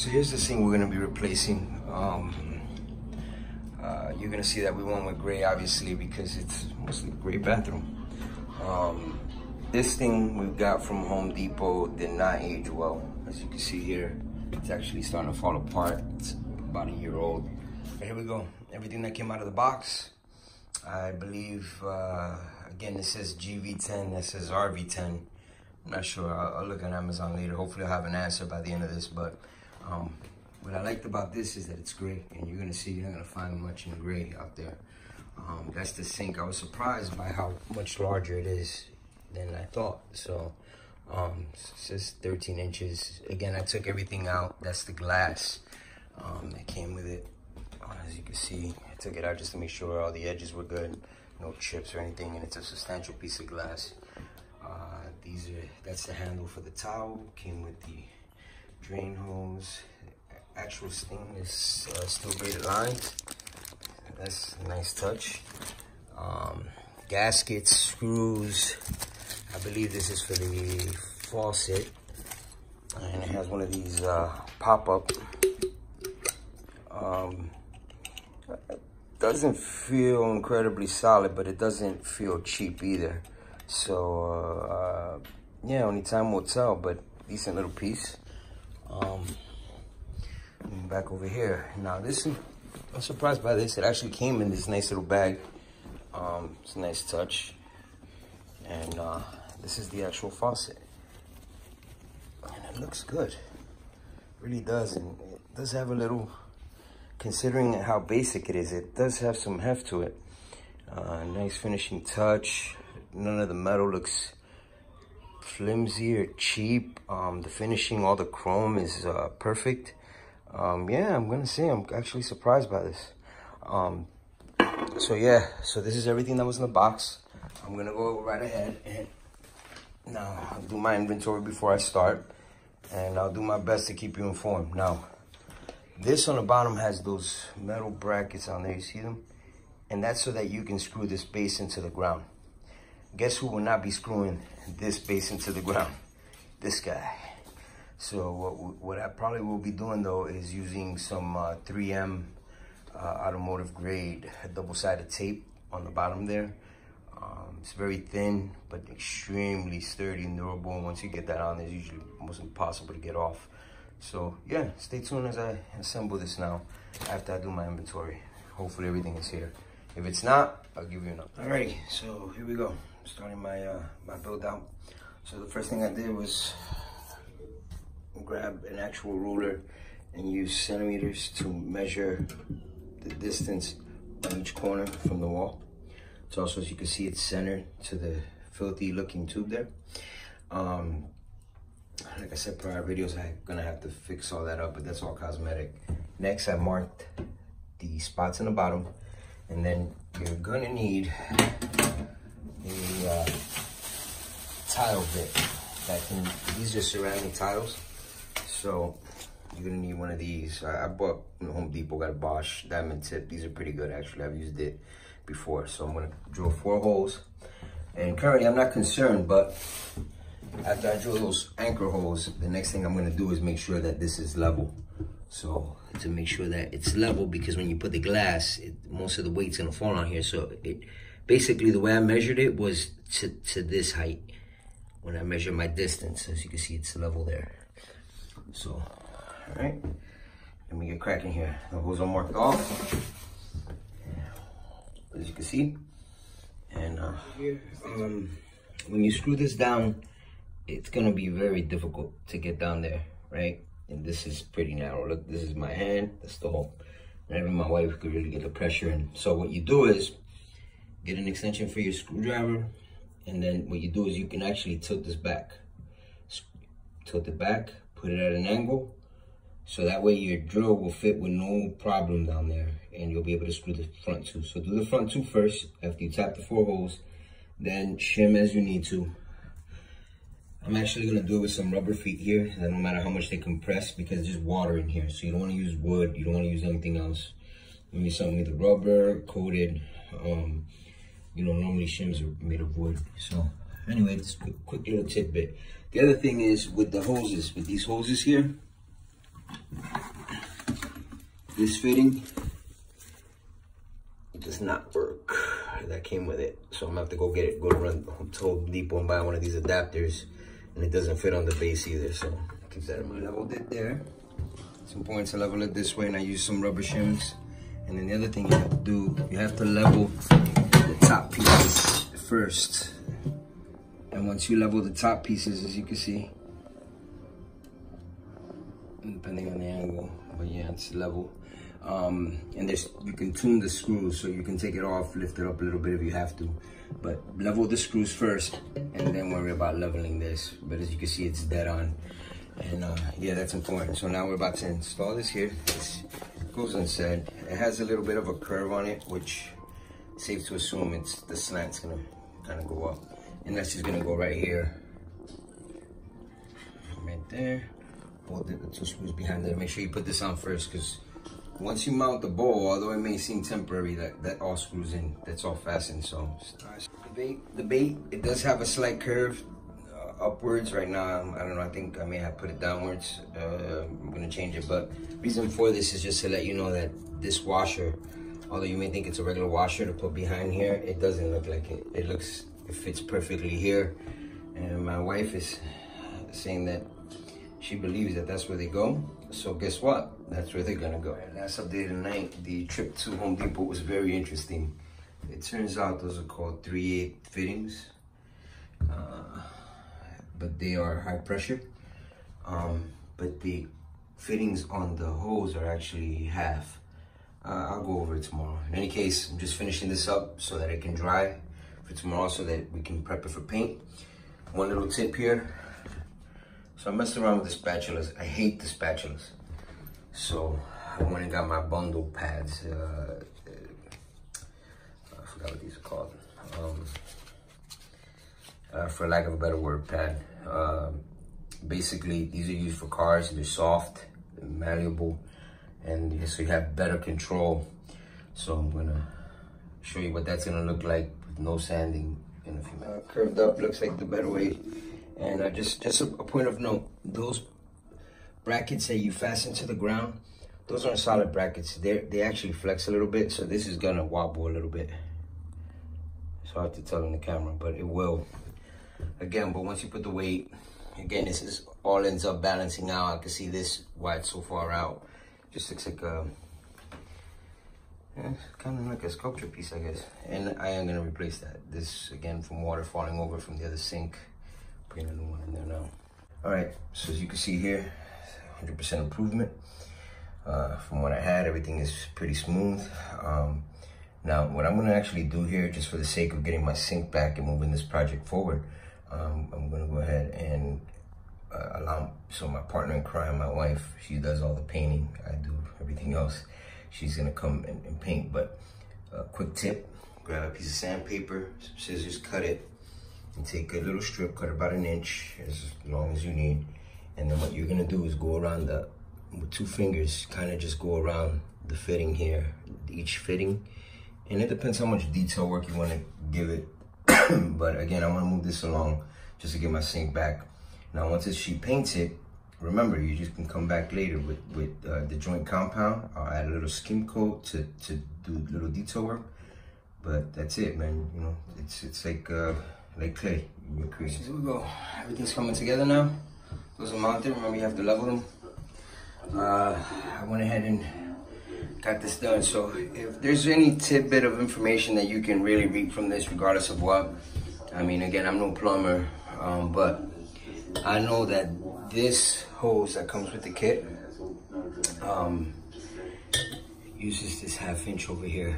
So here's the thing we're gonna be replacing. You're gonna see that we went with gray, obviously, because it's mostly a gray bathroom. This thing we got from Home Depot did not age well. As you can see here, it's actually starting to fall apart. It's about a year old. But here we go. Everything that came out of the box, I believe, again, this says GV10, that says RV10. I'm not sure, I'll look on Amazon later. Hopefully I'll have an answer by the end of this, but what I liked about this is that it's gray, and you're gonna see you're not gonna find much in gray out there. That's the sink. I was surprised by how much larger it is than I thought. So it's just 13 inches. Again, I took everything out. That's the glass that came with it. As you can see, I took it out just to make sure all the edges were good, no chips or anything, and it's a substantial piece of glass. That's the handle for the towel. Came with the drain hose, actual stainless steel braided lines. That's a nice touch. Gaskets, screws. I believe this is for the faucet, and it has one of these pop-up. Doesn't feel incredibly solid, but it doesn't feel cheap either. So yeah, only time will tell, but decent little piece. Back over here. Now this, I'm surprised by this. It actually came in this nice little bag. It's a nice touch. And this is the actual faucet. And it looks good. It really does. And it does have a little, considering how basic it is, it does have some heft to it. Nice finishing touch. None of the metal looks flimsy or cheap. The finishing, all the chrome is perfect. Yeah, I'm gonna say I'm actually surprised by this. So yeah, so this is everything that was in the box. I'm gonna go right ahead and now I'll do my inventory before I start, and I'll do my best to keep you informed. Now, this on the bottom has those metal brackets on there, you see them? And that's so that you can screw this base into the ground. Guess who will not be screwing this base into the ground? This guy. So what I probably will be doing though is using some 3M automotive grade double-sided tape on the bottom there. It's very thin, but extremely sturdy and durable. And once you get that on, it's usually almost impossible to get off. So yeah, stay tuned as I assemble this now after I do my inventory. Hopefully everything is here. If it's not, I'll give you an update. Alrighty, so here we go. Starting my my build out. So the first thing I did was grab an actual ruler and use centimeters to measure the distance on each corner from the wall. It's also, as you can see, it's centered to the filthy looking tube there. Like I said, prior videos, I'm gonna have to fix all that up, but that's all cosmetic. Next, I marked the spots in the bottom, and then you're gonna need a tile bit that can, these are ceramic tiles, so you're gonna need one of these. I bought Home Depot, got a Bosch diamond tip. These are pretty good, actually. I've used it before. So I'm gonna drill 4 holes, and currently I'm not concerned, but after I drill those anchor holes, the next thing I'm gonna do is make sure that this is level. So to make sure that it's level, because when you put the glass, most of the weight's gonna fall on here. So it basically, the way I measured it was to this height when I measured my distance. As you can see, it's level there. So, all right, let me get cracking here. The holes are marked off, as you can see. And here, when you screw this down, it's gonna be very difficult to get down there, right? And this is pretty narrow. Look, this is my hand, that's the hole. And even my wife could really get the pressure in. So what you do is get an extension for your screwdriver, and then what you do is you can actually tilt this back. Tilt it back, put it at an angle, so that way your drill will fit with no problem down there, and you'll be able to screw the front two. So do the front two first after you tap the 4 holes, then shim as you need to. I'm actually gonna do it with some rubber feet here, that no matter how much they compress, because there's water in here. So you don't wanna use wood, you don't wanna use anything else. You need something with rubber, coated. You know, normally shims are made of wood. So anyway, it's a quick little tidbit. The other thing is with the hoses, with these hoses here, This fitting does not work. That came with it, so I'm gonna have to go to run to Home Depot and buy one of these adapters, and it doesn't fit on the base either. So keep that in mind. Leveled it there. It's important to level it this way, and I use some rubber shims. And then the other thing you have to do, you have to level the top pieces first. And once you level the top pieces, as you can see, depending on the angle, but yeah, it's level. And you can tune the screws, so you can take it off, lift it up a little bit if you have to. But level the screws first, and then worry about leveling this. But as you can see, it's dead on. And yeah, that's important. So now we're about to install this here. This goes unsaid. It has a little bit of a curve on it, which safe to assume it's the slant's gonna kind of go up. And that's just gonna go right here, right there. Both the two screws behind there. Make sure you put this on first, because once you mount the bowl, although it may seem temporary, that all screws in. That's all fastened. So the bait, it does have a slight curve upwards right now. I don't know, I think I may have put it downwards. I'm gonna change it, but reason for this is just to let you know that this washer, although you may think it's a regular washer to put behind here, it doesn't look like it. It fits perfectly here. And my wife is saying that she believes that that's where they go. So guess what? That's where they're gonna go. Last update of the night, the trip to Home Depot was very interesting. It turns out those are called 3/8 fittings. But they are high pressure. But the fittings on the hose are actually half. I'll go over it tomorrow. In any case, I'm just finishing this up so that it can dry for tomorrow, so that we can prep it for paint. One little tip here. So I messed around with the spatulas. I hate the spatulas. So I went and got my bundle pads. I forgot what these are called. For lack of a better word, pad. Basically, these are used for cars. They're soft, they're malleable, and so you have better control. So I'm gonna show you what that's gonna look like with no sanding in a few minutes. Curved up looks like the better way. And just a point of note, those brackets that you fasten to the ground, those aren't solid brackets. They actually flex a little bit, so this is gonna wobble a little bit. So I have to tell on the camera, but it will. Again, but once you put the weight, again, this is all ends up balancing out. I can see this why it's so far out. Just looks like a, yeah, kind of like a sculpture piece, I guess. And I am gonna replace that. This, again, from water falling over from the other sink. Putting a new one in there now. All right, so as you can see here, 100% improvement. From what I had, everything is pretty smooth. Now, what I'm gonna actually do here, just for the sake of getting my sink back and moving this project forward, I'm gonna go ahead and so my partner in crime, my wife, she does all the painting. I do everything else. She's gonna come and paint, but quick tip, grab a piece of sandpaper, some scissors, cut it, and take a little strip, cut about 1 inch, as long as you need. And then what you're gonna do is go around with 2 fingers, kind of just go around the fitting here, each fitting. And it depends how much detail work you wanna give it. But again, I'm gonna move this along just to get my sink back. Now, once she paints it, remember, you just can come back later with the joint compound. I'll add a little skim coat to do little detail work. But that's it, man. You know, it's like clay. You're creating. So here we go. Everything's coming together now. Those are mounted. Remember, you have to level them. I went ahead and got this done. So if there's any tidbit of information that you can really read from this, regardless of what, I mean, again, I'm no plumber, but I know that this hose that comes with the kit uses this 1/2 inch over here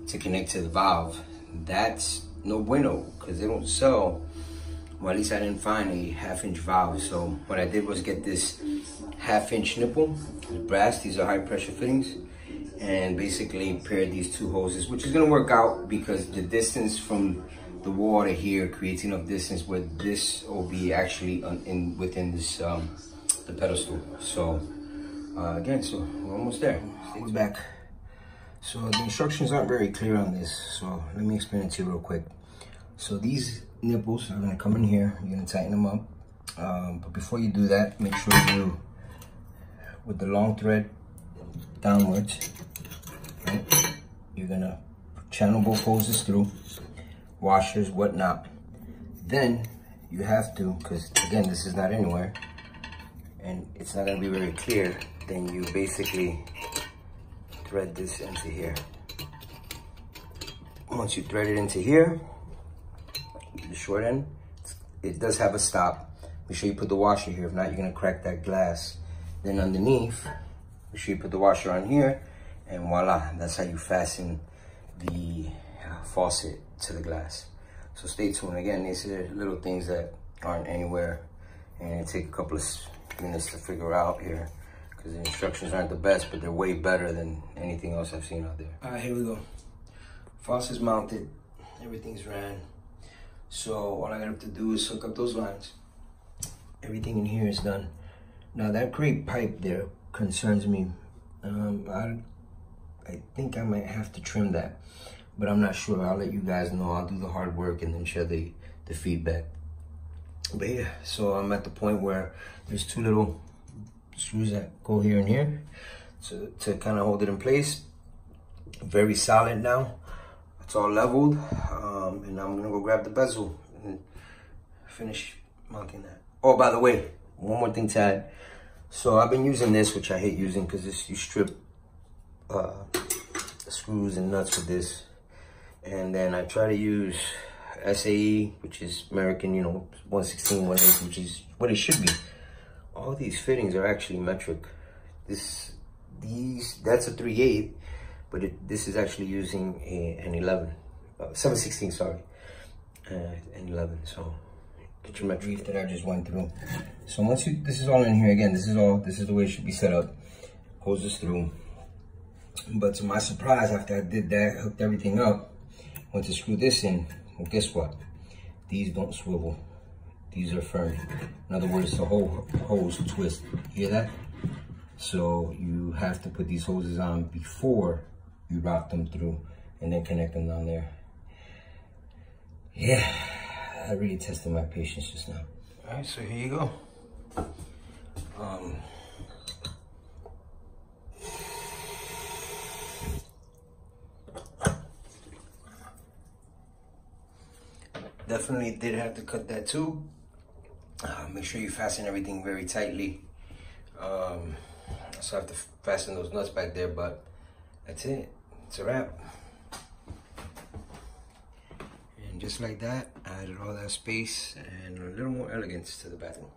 to connect to the valve. That's no bueno, because they don't sell, well, at least I didn't find a 1/2 inch valve. So what I did was get this 1/2 inch nipple, brass. These are high pressure fittings, and basically paired these 2 hoses, which is gonna work out because the distance from the water here creates enough distance where this will be actually within this the pedestal. So again, so we're almost there. Things back. So the instructions aren't very clear on this, so let me explain it to you real quick. So these nipples are gonna come in here. You're gonna tighten them up, but before you do that, make sure you with the long thread downwards, right? You're gonna channel both hoses through, washers, whatnot. Then you have to, because again, this is not anywhere, and it's not gonna be very clear, then you basically thread this into here. Once you thread it into here, the short end, it does have a stop. Make sure you put the washer here. If not, you're gonna crack that glass. Then underneath, make sure you put the washer on here, and voila, that's how you fasten the faucet to the glass. So stay tuned. Again, these are little things that aren't anywhere, and it take a couple of minutes to figure out here, because the instructions aren't the best, but they're way better than anything else I've seen out there. All right, here we go. Faucet's mounted, everything's ran. So all I have to do is hook up those lines. Everything in here is done. Now that great pipe there concerns me. I think I might have to trim that, but I'm not sure. I'll let you guys know. I'll do the hard work and then share the feedback. But yeah, so I'm at the point where there's two little screws that go here and here to kind of hold it in place. Very solid now. It's all leveled, and I'm gonna go grab the bezel and finish mounting that. Oh, by the way, one more thing to add. So I've been using this, which I hate using, because you strip screws and nuts with this, and then I try to use SAE, which is American, you know, 116, 1/8, which is what it should be. All these fittings are actually metric. That's a 3/8, but this is actually using an 11, 7/16, sorry, an 11. So get your metric that I just went through. So once this is all in here again. This is the way it should be set up. Hoses through. But to my surprise, after I did that, hooked everything up, went to screw this in. Well, guess what? These don't swivel. These are firm. In other words, the whole hose twist. Hear that? So you have to put these hoses on before you route them through and then connect them down there. Yeah, I really tested my patience just now. All right, so here you go. Definitely did have to cut that tube. Make sure you fasten everything very tightly. So I have to fasten those nuts back there, but that's it. It's a wrap. And just like that, I added all that space and a little more elegance to the bathroom.